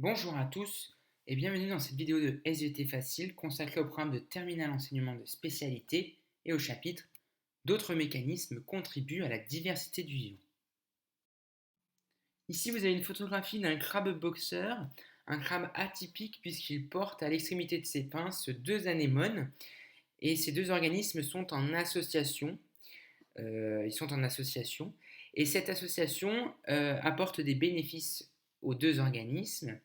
Bonjour à tous et bienvenue dans cette vidéo de SVT Facile consacrée au programme de terminale enseignement de spécialité et au chapitre D'autres mécanismes contribuent à la diversité du vivant. Ici vous avez une photographie d'un crabe boxeur, un crabe atypique puisqu'il porte à l'extrémité de ses pinces deux anémones et ces deux organismes sont en association. Et cette association apporte des bénéfices aux deux organismes.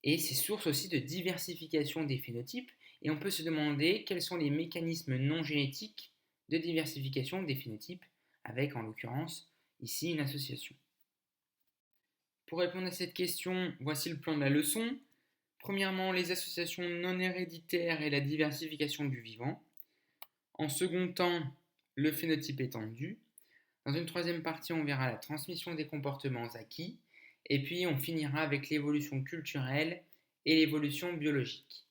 Et c'est source aussi de diversification des phénotypes. Et on peut se demander quels sont les mécanismes non génétiques de diversification des phénotypes, avec en l'occurrence ici une association. Pour répondre à cette question, voici le plan de la leçon. Premièrement, les associations non héréditaires et la diversification du vivant. En second temps, le phénotype étendu. Dans une troisième partie, on verra la transmission des comportements acquis. Et puis, on finira avec l'évolution culturelle et l'évolution biologique.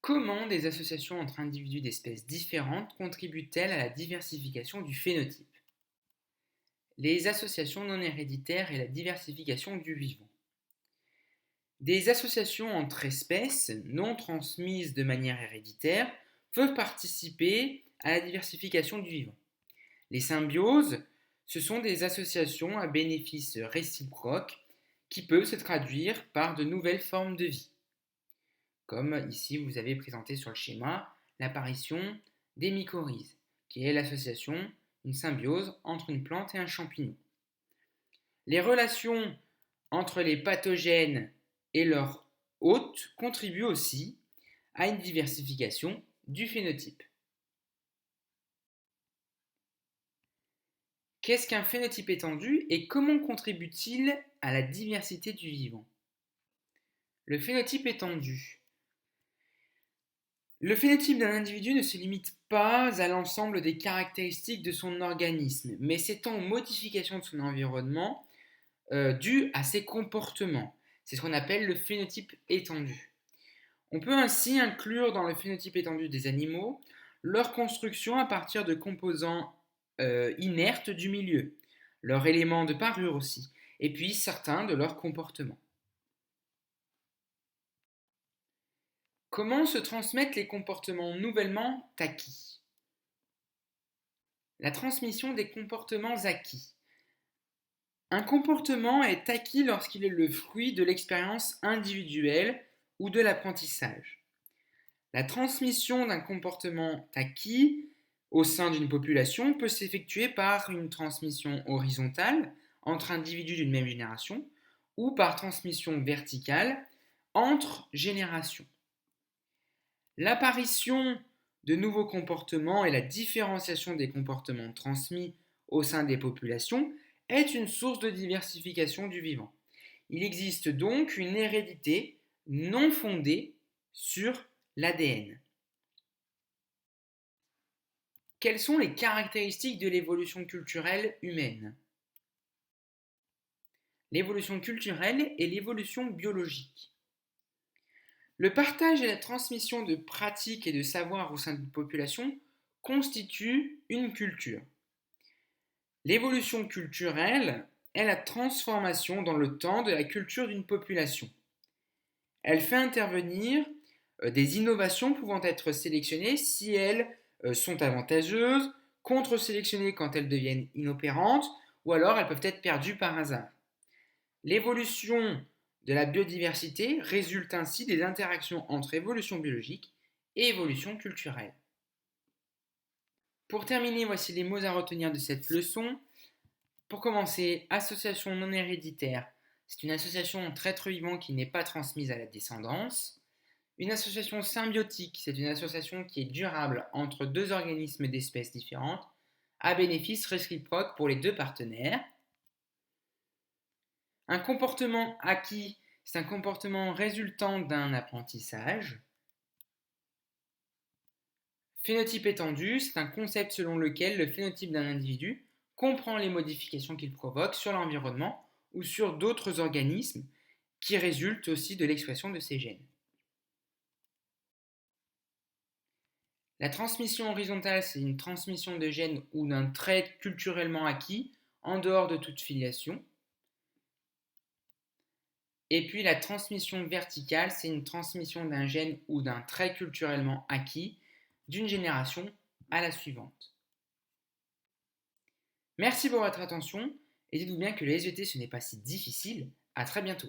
Comment des associations entre individus d'espèces différentes contribuent-elles à la diversification du phénotype? Les associations non héréditaires et la diversification du vivant. Des associations entre espèces non transmises de manière héréditaire peuvent participer à la diversification du vivant. Les symbioses, ce sont des associations à bénéfice réciproque qui peuvent se traduire par de nouvelles formes de vie. Comme ici vous avez présenté sur le schéma l'apparition des mycorhizes, qui est l'association, une symbiose entre une plante et un champignon. Les relations entre les pathogènes et leurs hôtes contribuent aussi à une diversification du phénotype. Qu'est-ce qu'un phénotype étendu et comment contribue-t-il à la diversité du vivant? Le phénotype étendu. Le phénotype d'un individu ne se limite pas à l'ensemble des caractéristiques de son organisme, mais s'étend aux modifications de son environnement dues à ses comportements. C'est ce qu'on appelle le phénotype étendu. On peut ainsi inclure dans le phénotype étendu des animaux leur construction à partir de composants inertes du milieu, leurs éléments de parure aussi, et puis certains de leurs comportements. Comment se transmettent les comportements nouvellement acquis? La transmission des comportements acquis. Un comportement est acquis lorsqu'il est le fruit de l'expérience individuelle ou de l'apprentissage. La transmission d'un comportement acquis au sein d'une population peut s'effectuer par une transmission horizontale entre individus d'une même génération ou par transmission verticale entre générations. L'apparition de nouveaux comportements et la différenciation des comportements transmis au sein des populations est une source de diversification du vivant. Il existe donc une hérédité non fondée sur l'ADN. Quelles sont les caractéristiques de l'évolution culturelle humaine? L'évolution culturelle et l'évolution biologique. Le partage et la transmission de pratiques et de savoirs au sein d'une population constituent une culture. L'évolution culturelle est la transformation dans le temps de la culture d'une population. Elle fait intervenir des innovations pouvant être sélectionnées si elles sont avantageuses, contre-sélectionnées quand elles deviennent inopérantes, ou alors elles peuvent être perdues par hasard. L'évolution de la biodiversité résulte ainsi des interactions entre évolution biologique et évolution culturelle. Pour terminer, voici les mots à retenir de cette leçon. Pour commencer, association non héréditaire. C'est une association entre êtres vivants qui n'est pas transmise à la descendance. Une association symbiotique, c'est une association qui est durable entre deux organismes d'espèces différentes, à bénéfice réciproque pour les deux partenaires. Un comportement acquis, c'est un comportement résultant d'un apprentissage. Phénotype étendu, c'est un concept selon lequel le phénotype d'un individu comprend les modifications qu'il provoque sur l'environnement ou sur d'autres organismes qui résultent aussi de l'expression de ces gènes. La transmission horizontale, c'est une transmission de gènes ou d'un trait culturellement acquis en dehors de toute filiation. Et puis la transmission verticale, c'est une transmission d'un gène ou d'un trait culturellement acquis d'une génération à la suivante. Merci pour votre attention et dites-vous bien que le SVT ce n'est pas si difficile. À très bientôt.